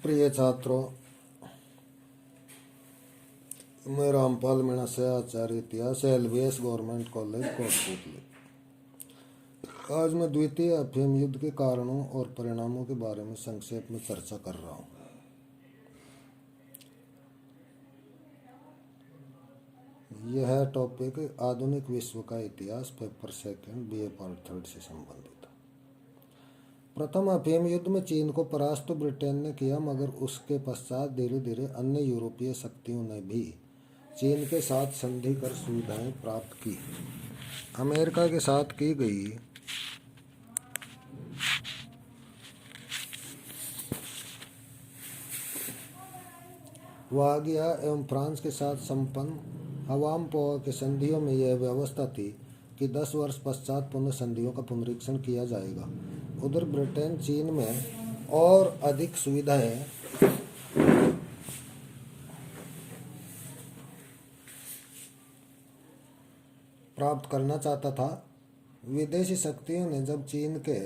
प्रिय छात्रों, मैं रामपाल मीणा से आचार्य इतिहास एलबीएस गवर्नमेंट कॉलेज कोटपुतली। आज मैं द्वितीय अफीम युद्ध के कारणों और परिणामों के बारे में संक्षेप में चर्चा कर रहा हूँ। यह टॉपिक आधुनिक विश्व का इतिहास paper second BA part third से संबंधित है। प्रथम अफीम युद्ध में चीन को परास्त तो ब्रिटेन ने किया, मगर उसके पश्चात धीरे धीरे अन्य यूरोपीय शक्तियों ने भी चीन के साथ संधि कर सुविधाएं प्राप्त की। अमेरिका के साथ की गई वागिया एवं फ्रांस के साथ संपन्न हवामपोआ के संधियों में यह व्यवस्था थी कि 10 वर्ष पश्चात पुनः संधियों का पुनरीक्षण किया जाएगा। उधर ब्रिटेन चीन में और अधिक सुविधाएं प्राप्त करना चाहता था। विदेशी शक्तियों ने जब चीन के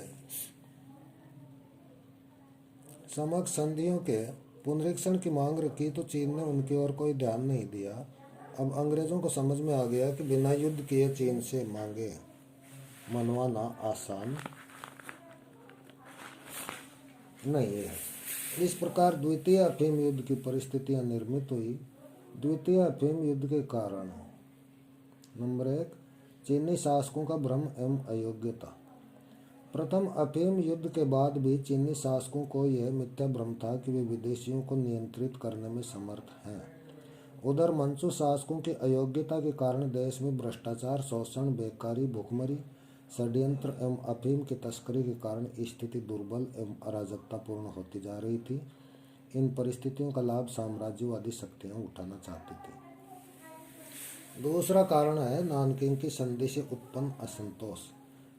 समक्ष संधियों के पुनरीक्षण की मांग रखी तो चीन ने उनकी ओर कोई ध्यान नहीं दिया। अब अंग्रेजों को समझ में आ गया कि बिना युद्ध किए चीन से मांगे मनवाना आसान नहीं है। इस प्रकार द्वितीय अफीम युद्ध की परिस्थितियां निर्मित हुई। द्वितीय अफीम युद्ध के कारण: नंबर 1, चीनी शासकों का भ्रम एवं अयोग्यता। प्रथम अफीम युद्ध के बाद भी चीनी शासकों को यह मिथ्या भ्रम था कि वे विदेशियों को नियंत्रित करने में समर्थ हैं। उधर मंचू शासकों की अयोग्यता के कारण देश में भ्रष्टाचार, शोषण, बेकारी, भुखमरी, षड्यंत्र एवं अफीम की तस्करी के कारण स्थिति दुर्बल एवं अराजकतापूर्ण होती जा रही थी। इन परिस्थितियों का लाभ साम्राज्यवादी शक्तियां उठाना चाहती थी। दूसरा कारण है नानकिंग की संधि से उत्पन्न असंतोष।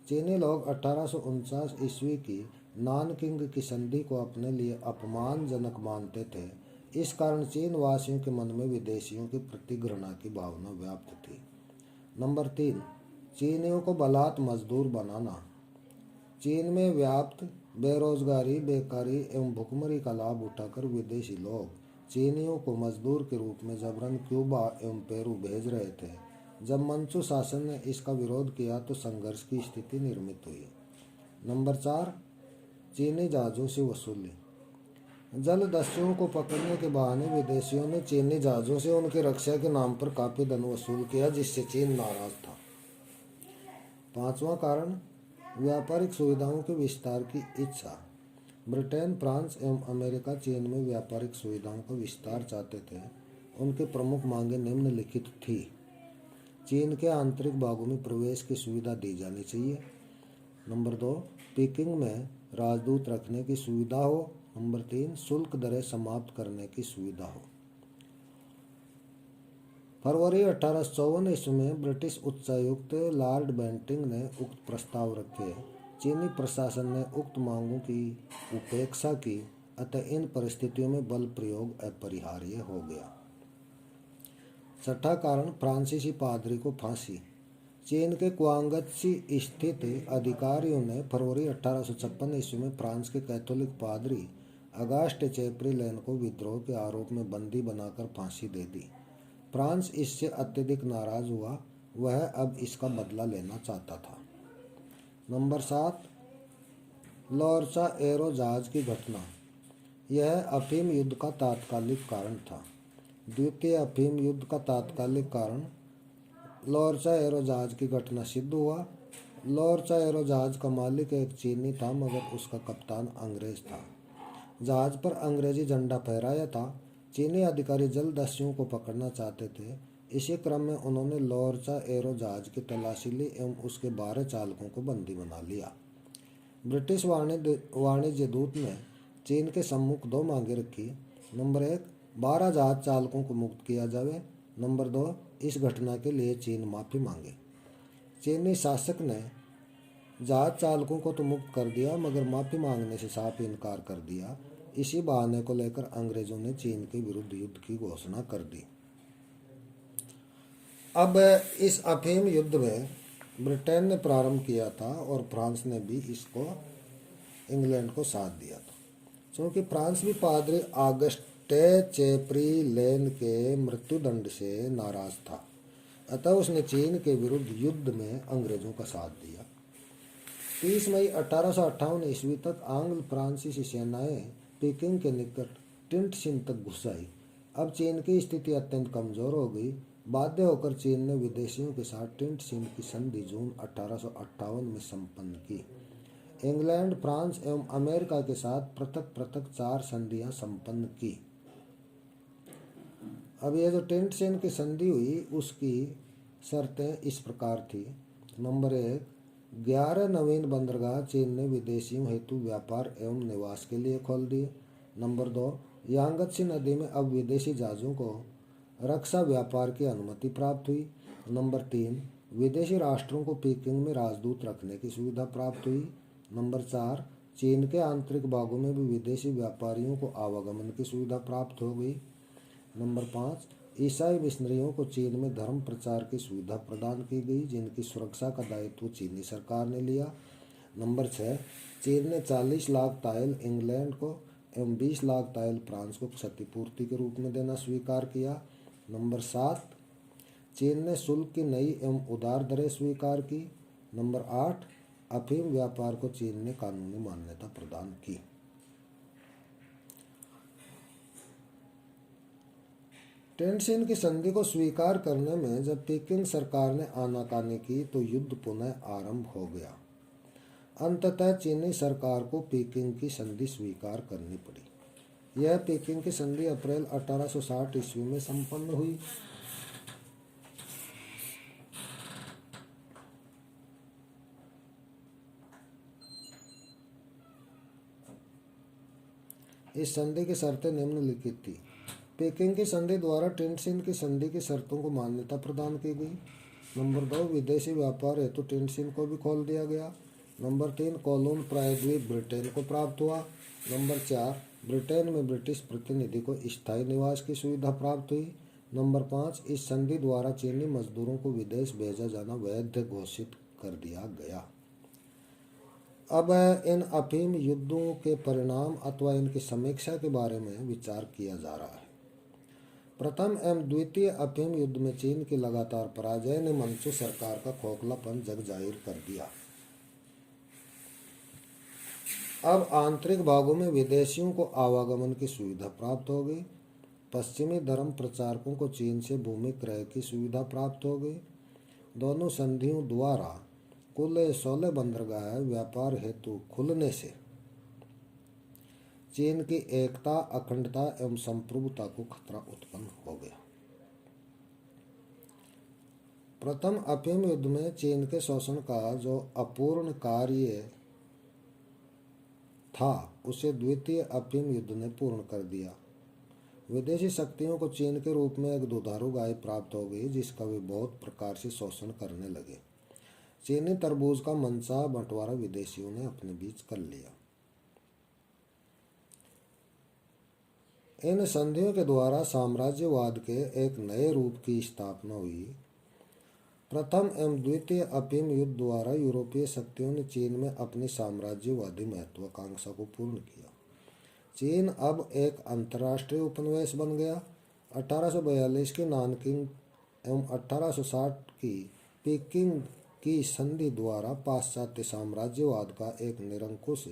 चीनी लोग 1849 ईस्वी की नानकिंग की संधि को अपने लिए अपमानजनक मानते थे। इस कारण चीन वासियों के मन में विदेशियों के प्रति घृणा की भावना व्याप्त थी। नंबर 3, चीनियों को बलात् मजदूर बनाना। चीन में व्याप्त बेरोजगारी, बेकारी एवं भुखमरी का लाभ उठाकर विदेशी लोग चीनियों को मजदूर के रूप में जबरन क्यूबा एवं पेरू भेज रहे थे। जब मंचू शासन ने इसका विरोध किया तो संघर्ष की स्थिति निर्मित हुई। नंबर 4, चीनी जहाजों से वसूली। जलदस्युओं को पकड़ने के बहाने विदेशियों ने चीनी जहाजों से उनकी रक्षा के नाम पर काफी धन वसूल किया, जिससे चीन नाराज था। पांचवां कारण, व्यापारिक सुविधाओं के विस्तार की इच्छा। ब्रिटेन, फ्रांस एवं अमेरिका चीन में व्यापारिक सुविधाओं का विस्तार चाहते थे। उनकी प्रमुख मांगें निम्नलिखित थी: चीन के आंतरिक भागों में प्रवेश की सुविधा दी जानी चाहिए। नंबर 2, पीकिंग में राजदूत रखने की सुविधा हो। नंबर 3, शुल्क दरें समाप्त करने की सुविधा हो। फरवरी 1854 ईस्वी में ब्रिटिश उच्चायुक्त लॉर्ड बेंटिंग ने उक्त प्रस्ताव रखे। चीनी प्रशासन ने उक्त मांगों की उपेक्षा की, अतः इन परिस्थितियों में बल प्रयोग अपरिहार्य हो गया। छठा कारण, फ्रांसीसी पादरी को फांसी। चीन के क्वांगत्सी स्थित अधिकारियों ने फरवरी 1856 ईस्वी में फ्रांस के कैथोलिक पादरी अगास्ट चैपरिलेन को विद्रोह के आरोप में बंदी बनाकर फांसी दे दी। फ्रांस इससे अत्यधिक नाराज हुआ। वह अब इसका बदला लेना चाहता था। नंबर 7, लोरचा एरो जहाज की घटना। यह अफीम युद्ध का तात्कालिक कारण था। द्वितीय अफीम युद्ध का तात्कालिक कारण लोरचा एरो जहाज की घटना सिद्ध हुआ। लोरचा एरो जहाज का मालिक एक चीनी था, मगर उसका कप्तान अंग्रेज था। जहाज पर अंग्रेजी झंडा फहराया था। चीनी अधिकारी जलदस्युओं को पकड़ना चाहते थे। इसी क्रम में उन्होंने लोरचा एरो जहाज की तलाशी ली एवं उसके 12 चालकों को बंदी बना लिया। ब्रिटिश वाणिज्य दूत ने चीन के सम्मुख 2 मांगे रखी। नंबर 1, 12 जहाज चालकों को मुक्त किया जावे। नंबर 2, इस घटना के लिए चीन माफ़ी मांगे। चीनी शासक ने जहाज चालकों को तो मुक्त कर दिया, मगर माफ़ी मांगने से साफ इनकार कर दिया। इसी बहाने को लेकर अंग्रेजों ने चीन के विरुद्ध युद्ध की घोषणा कर दी। अब इस अफीम युद्ध में ब्रिटेन ने प्रारंभ किया था और फ्रांस ने भी इसको इंग्लैंड को साथ दिया था। क्योंकि फ्रांस भी पादरी ऑगस्टे चैपरीलेन के मृत्युदंड से नाराज था, अतः उसने चीन के विरुद्ध युद्ध में अंग्रेजों का साथ दिया। 30 मई 1858 ईस्वी तक आंग्ल फ्रांसीसी सेनाएं पेकिंग के निकट टिंटसिन तक घुस आई। अब चीन की स्थिति अत्यंत कमजोर हो गई। बाध्य होकर चीन ने विदेशियों के साथ टिंटसिन की संधि जून 1858 में संपन्न की। इंग्लैंड, फ्रांस एवं अमेरिका के साथ पृथक पृथक 4 संधियां संपन्न की। अब यह जो टिंटसिन की संधि हुई उसकी शर्तें इस प्रकार थी। नंबर 1, 11 नवीन बंदरगाह चीन ने विदेशियों हेतु व्यापार एवं निवास के लिए खोल दिए। नंबर 2, यांगत्से नदी में अब विदेशी जहाजों को रक्षा व्यापार की अनुमति प्राप्त हुई। नंबर 3, विदेशी राष्ट्रों को पीकिंग में राजदूत रखने की सुविधा प्राप्त हुई। नंबर 4, चीन के आंतरिक भागों में भी विदेशी व्यापारियों को आवागमन की सुविधा प्राप्त हो गई। नंबर 5, ईसाई मिशनरियों को चीन में धर्म प्रचार की सुविधा प्रदान की गई, जिनकी सुरक्षा का दायित्व चीनी सरकार ने लिया। नंबर 6, चीन ने 40 लाख ताइल इंग्लैंड को एवं 20 लाख ताइल फ्रांस को क्षतिपूर्ति के रूप में देना स्वीकार किया। नंबर 7, चीन ने शुल्क की नई एवं उदार दरें स्वीकार की। नंबर 8, अफीम व्यापार को चीन ने कानूनी मान्यता प्रदान की। टिंटसिन की संधि को स्वीकार करने में जब पीकिंग सरकार ने आनाकानी की तो युद्ध पुनः आरंभ हो गया। अंततः चीनी सरकार को पीकिंग की संधि स्वीकार करनी पड़ी। यह पीकिंग की संधि अप्रैल 1860 ईस्वी में संपन्न हुई। इस संधि की शर्तें निम्नलिखित थी। पीकिंग की संधि द्वारा टिंटसिन की संधि की शर्तों को मान्यता प्रदान की गई। नंबर 2, विदेशी व्यापार हेतु टिंटसिन को भी खोल दिया गया। नंबर 3, कोलोन प्रायद्वीप ब्रिटेन को प्राप्त हुआ। नंबर 4, ब्रिटेन में ब्रिटिश प्रतिनिधि को स्थायी निवास की सुविधा प्राप्त हुई। नंबर 5, इस संधि द्वारा चीनी मजदूरों को विदेश भेजा जाना वैध घोषित कर दिया गया। अब इन अफीम युद्धों के परिणाम अथवा इनकी समीक्षा के बारे में विचार किया जा रहा है। प्रथम एवं द्वितीय अफीम युद्ध में चीन की लगातार पराजय ने मंचू सरकार का खोखलापन जग जाहिर कर दिया। अब आंतरिक भागों में विदेशियों को आवागमन की सुविधा प्राप्त हो गई। पश्चिमी धर्म प्रचारकों को चीन से भूमि क्रय की सुविधा प्राप्त हो गई। दोनों संधियों द्वारा कुल 16 बंदरगाह व्यापार हेतु खुलने से चीन की एकता, अखंडता एवं संप्रभुता को खतरा उत्पन्न हो गया। प्रथम अफीम युद्ध में चीन के शोषण का जो अपूर्ण कार्य था उसे द्वितीय अफीम युद्ध ने पूर्ण कर दिया। विदेशी शक्तियों को चीन के रूप में एक दुधारू गाय प्राप्त हो गई, जिसका वे बहुत प्रकार से शोषण करने लगे। चीनी तरबूज का मनचाहा बंटवारा विदेशियों ने अपने बीच कर लिया। इन संधियों के द्वारा साम्राज्यवाद के एक नए रूप की स्थापना हुई। प्रथम एवं द्वितीय अफीम युद्ध द्वारा यूरोपीय शक्तियों ने चीन में अपनी साम्राज्यवादी महत्वाकांक्षा को पूर्ण किया। चीन अब एक अंतर्राष्ट्रीय उपनिवेश बन गया। 1842 की नानकिंग एवं 1860 की पीकिंग की संधि द्वारा पाश्चात्य साम्राज्यवाद का एक निरंकुश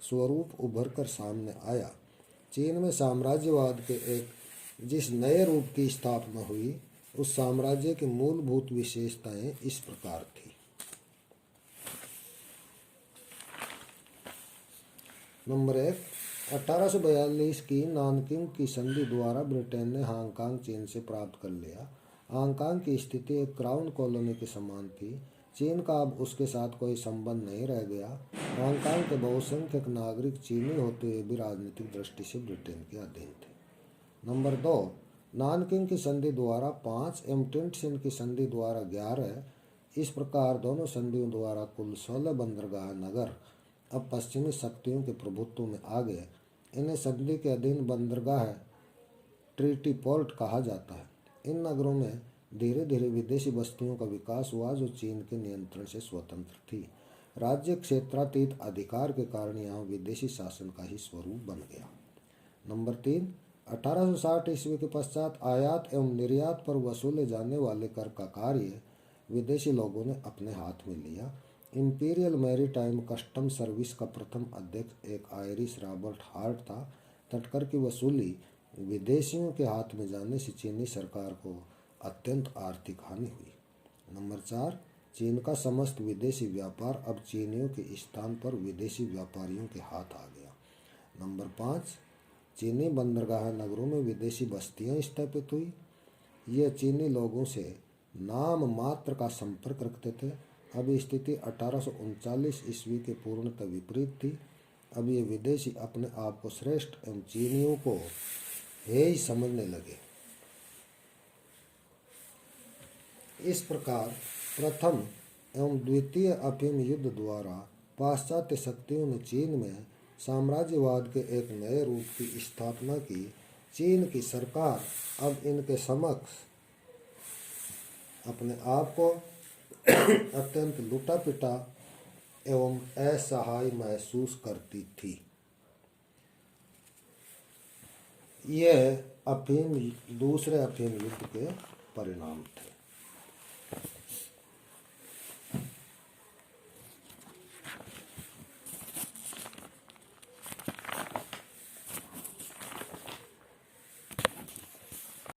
स्वरूप उभर कर सामने आया। चीन में साम्राज्यवाद के एक जिस नए रूप की स्थापना हुई उस साम्राज्य की मूलभूत विशेषताएं इस प्रकार थी। नंबर 1, 1842 की नानकिंग की संधि द्वारा ब्रिटेन ने हांगकांग चीन से प्राप्त कर लिया। हांगकांग की स्थिति एक क्राउन कॉलोनी के समान थी। चीन का अब उसके साथ कोई संबंध नहीं रह गया। हांगकांग के बहुसंख्यक नागरिक चीनी होते हुए भी राजनीतिक दृष्टि से ब्रिटेन के अधीन थे। नंबर 2, नानकिंग की संधि द्वारा 5 एवं टिंटसिन की संधि द्वारा 11, इस प्रकार दोनों संधियों द्वारा कुल 16 बंदरगाह नगर अब पश्चिमी शक्तियों के प्रभुत्व में आ गए। इन्हें संधि के अधीन बंदरगाह ट्रीटी पोर्ट कहा जाता है। इन नगरों में धीरे धीरे विदेशी बस्तियों का विकास हुआ जो चीन के नियंत्रण से स्वतंत्र थी। राज्य क्षेत्रातीत अधिकार के कारण यहाँ विदेशी शासन का ही स्वरूप बन गया। नंबर 3, 1860 ईस्वी के पश्चात आयात एवं निर्यात पर वसूले जाने वाले कर का कार्य विदेशी लोगों ने अपने हाथ में लिया। इंपीरियल मैरीटाइम कस्टम सर्विस का प्रथम अध्यक्ष एक आयरिश रॉबर्ट हार्ट था। तटकर की वसूली विदेशियों के हाथ में जाने से चीनी सरकार को अत्यंत आर्थिक हानि हुई। नंबर 4, चीन का समस्त विदेशी व्यापार अब चीनियों के स्थान पर विदेशी व्यापारियों के हाथ आ गया। नंबर 5, चीनी बंदरगाह नगरों में विदेशी बस्तियां स्थापित हुई। ये चीनी लोगों से नाम मात्र का संपर्क रखते थे। अब स्थिति 1839 ईस्वी के पूर्णतः विपरीत थी। अब ये विदेशी अपने आप को श्रेष्ठ एवं चीनियों को हे ही समझने लगे। इस प्रकार प्रथम एवं द्वितीय अफीम युद्ध द्वारा पाश्चात्य शक्तियों ने चीन में साम्राज्यवाद के एक नए रूप की स्थापना की। चीन की सरकार अब इनके समक्ष अपने आप को अत्यंत लुटा पिटा एवं असहाय महसूस करती थी। यह दूसरे अफीम युद्ध के परिणाम थे।